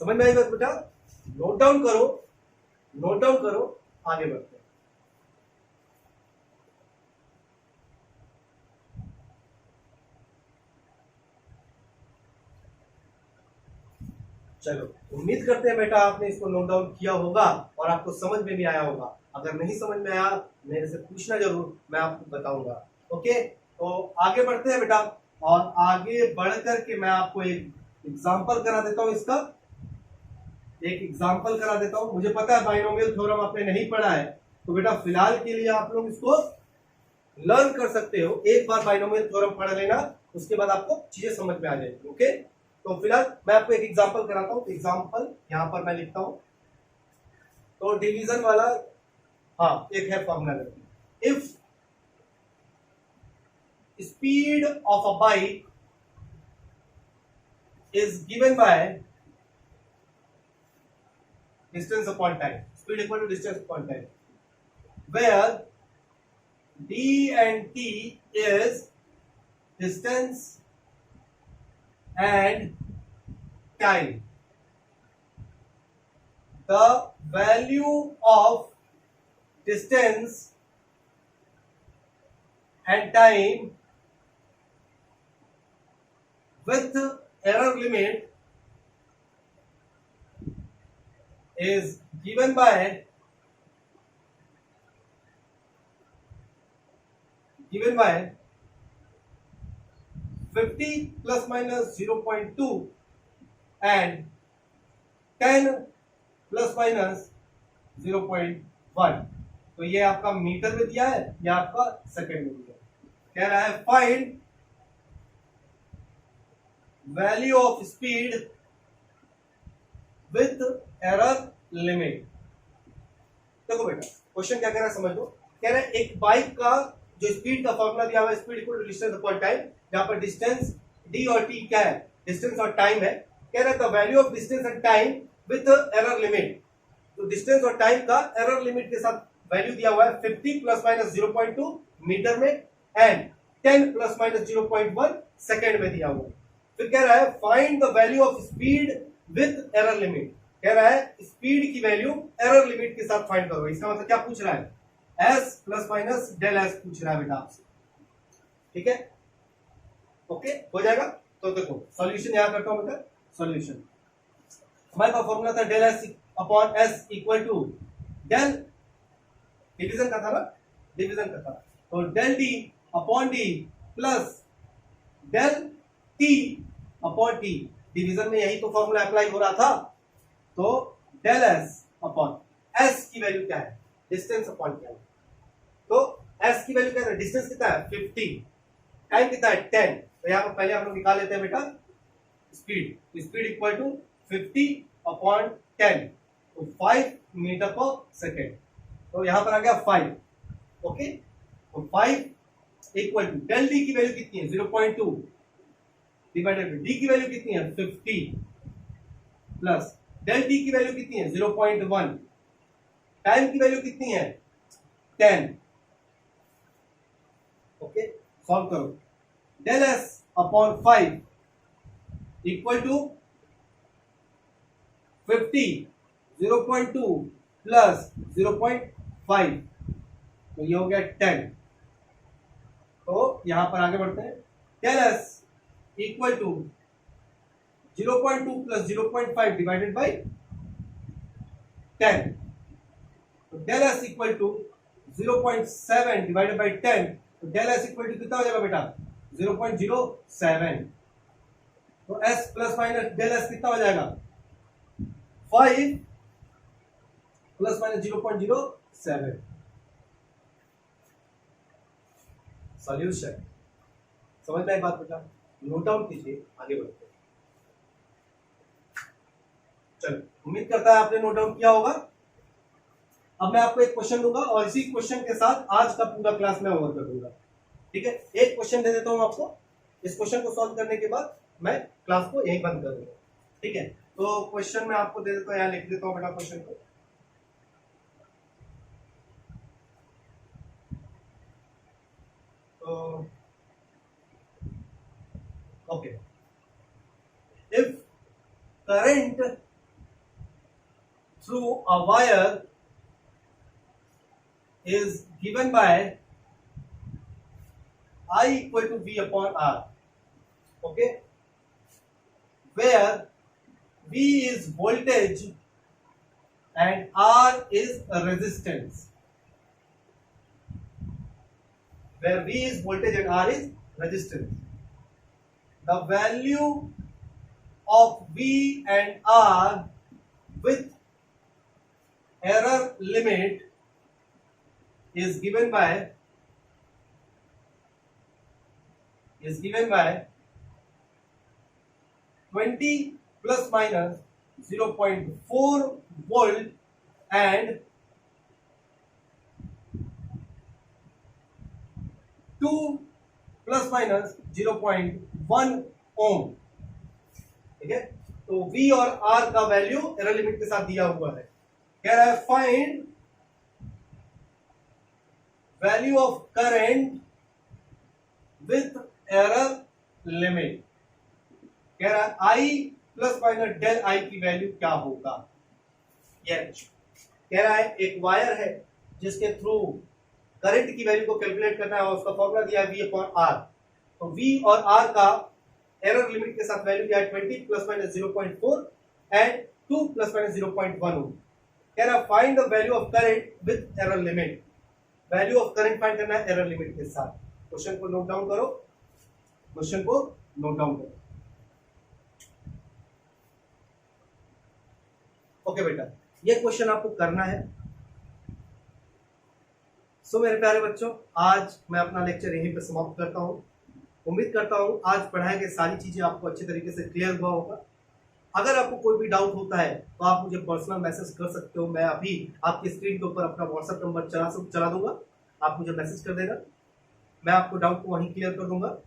समझ में आई बात बेटा, नोट डाउन करो, नोट डाउन करो, आगे बढ़ते हैं। चलो उम्मीद करते हैं बेटा आपने इसको नोट डाउन किया होगा और आपको समझ में भी आया होगा। अगर नहीं समझ में आया मेरे से पूछना जरूर, मैं आपको बताऊंगा। ओके, तो आगे बढ़ते हैं बेटा, और आगे बढ़ करके मैं आपको एक एग्जांपल करा देता हूं, इसका एक एग्जांपल करा देता हूं। मुझे पता है बाइनोमियल थ्योरम आपने नहीं पढ़ा है, तो बेटा फिलहाल के लिए आप लोग इसको लर्न कर सकते हो। एक बार बाइनोमियल थ्योरम पढ़ लेना, उसके बाद आपको चीजें समझ में आ जाएगी। ओके, तो फिलहाल मैं आपको एक एग्जांपल कराता हूं। एग्जांपल यहां पर मैं लिखता हूं, तो डिवीजन वाला, हाँ एक है formula, if speed of a bike is given by distance upon time, speed equal to distance upon time, where d and t is distance and time. The value of distance and time with error limit is given by 50 plus minus 0.2 and 10 plus minus 0.1। तो ये आपका metre में दिया है, या आपका second में दिया है। कह रहा है find value of speed with error limit. देखो बेटा क्वेश्चन क्या कह रहा है समझ लो। कह रहे हैं एक बाइक का जो स्पीड का फॉर्मूला दिया हुआ है, speed equal to distance upon time, जहां पर डिस्टेंस डी और टी क्या है, डिस्टेंस और टाइम है। कह रहे हैं the value of distance and time with error limit, तो डिस्टेंस और टाइम का एरर लिमिट के साथ वैल्यू दिया हुआ है 50 प्लस माइनस 0.2 मीटर में एंड 10 प्लस माइनस 0.1 सेकेंड में दिया हुआ है। फिर कह रहा है find the value of speed with error limit, कह रहा है स्पीड की वैल्यू एरर लिमिट के साथ फाइंड करो। इसका मतलब क्या पूछ रहा है, s plus minus del s पूछ रहा है बेटा आपसे, ठीक है, ओके हो जाएगा। तो देखो सॉल्यूशन यहां करता हूं बेटा, सॉल्यूशन हमारे पास फॉर्मूला था del S upon s equal to del, division का था ना, डिवीजन का था, तो del d upon d plus del t upon t, division में यही तो फॉर्मूला अप्लाई हो रहा था। तो डेल एस अपॉन एस की वैल्यू क्या है, डिस्टेंस अपॉन क्या है, तो एस की वैल्यू क्या है, डिस्टेंस कितना है 50, टाइम कितना है 10, तो यहां पर पहले हम लोग निकाल लेते हैं बेटा speed, speed equal to 50 upon 10, तो 5 मीटर पर सेकेंड, तो यहां पर आ गया 5, ओके, तो 5 इक्वल टू डेल डी की वैल्यू कितनी है 0.2 डिवाइडेड बाय डी की वैल्यू कितनी है 50 प्लस डेल डी की वैल्यू कितनी है 0.1, टाइम की वैल्यू कितनी है 10, ओके सॉल्व करो। Del S upon 5 equal to 50 0.2 plus 0.5, तो ये हो गया 10। तो यहां पर आगे बढ़ते हैं, del S equal to 0.2 plus 0.5 divided by 10, तो del S equal to 0.7 divided by 10, तो डेल एस इक्वल टू कितना हो जाएगा बेटा 0.07, तो S plus minus del S कितना हो जाएगा 5 प्लस माइनस 0.07, सॉल्यूशन। समझ में आई बात बेटा, नोट डाउन कीजिए, आगे बढ़ते हैं। चलो उम्मीद करता है आपने नोट डाउन किया होगा। अब मैं आपको एक क्वेश्चन दूंगा और इसी क्वेश्चन के साथ आज का पूरा क्लास मैं ओवर कर दूंगा, ठीक है। एक क्वेश्चन दे देता हूं आपको, इस क्वेश्चन को सॉल्व करने के बाद मैं क्लास को यहीं बंद कर दूंगा, ठीक है। तो क्वेश्चन मैं आपको दे देता हूं, यहां लिख देता हूं बेटा क्वेश्चन को, तो okay, if current through a wire is given by I equal to V upon R, okay, where V is voltage and R is a resistance, where V is voltage and R is resistance, the value of V and R with error limit is given by 20 plus minus 0.4 volt and 2 plus minus 0.1 ohm, ठीक है। तो V और R का value error limit के साथ दिया हुआ है, कह रहा है find value of current with error limit, कह रहा है आई प्लस माइनस डेल आई की वैल्यू क्या होगा। ये कह रहा है एक वायर है जिसके थ्रू करंट की वैल्यू को कैलकुलेट करना है और उसका फॉर्मूला दिया है V अपॉन R, तो V और R का एरर लिमिट के साथ वैल्यू दिया है 20 plus minus 0.4 and 2 plus minus 0.1 ओम। कह रहा है find the value of current with error limit, value of current find करना है एरर लिमिट के साथ। क्वेश्चन को नोट डाउन करो, क्वेश्चन को नोट डाउन करो, ओके बेटा, ये क्वेश्चन आपको करना है। सो मेरे प्यारे बच्चों, आज मैं अपना लेक्चर यहीं पे समाप्त करता हूँ। उम्मीद करता हूँ आज पढ़ाई गई सारी चीजें आपको अच्छे तरीके से क्लियर हुआ होगा। अगर आपको कोई भी डाउट होता है तो आप मुझे पर्सनल मैसेज कर सकते हो, मैं अभी आपकी स्क्रीन के ऊपर अपना व्हाट्सएप नंबर चला दूंगा। आप मुझे मैसेज कर देना, मैं आपको डाउट को वहीं क्लियर कर दूंगा।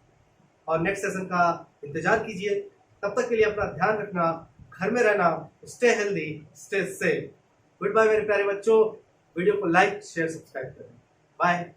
और नेक्स्ट सेशन का इंतजार कीजिए। तब तक के लिए अपना ध्यान रखना, घर में रहना, stay healthy, stay safe. Good bye मेरे प्यारे बच्चों। वीडियो को लाइक शेयर सब्सक्राइब करें। बाय।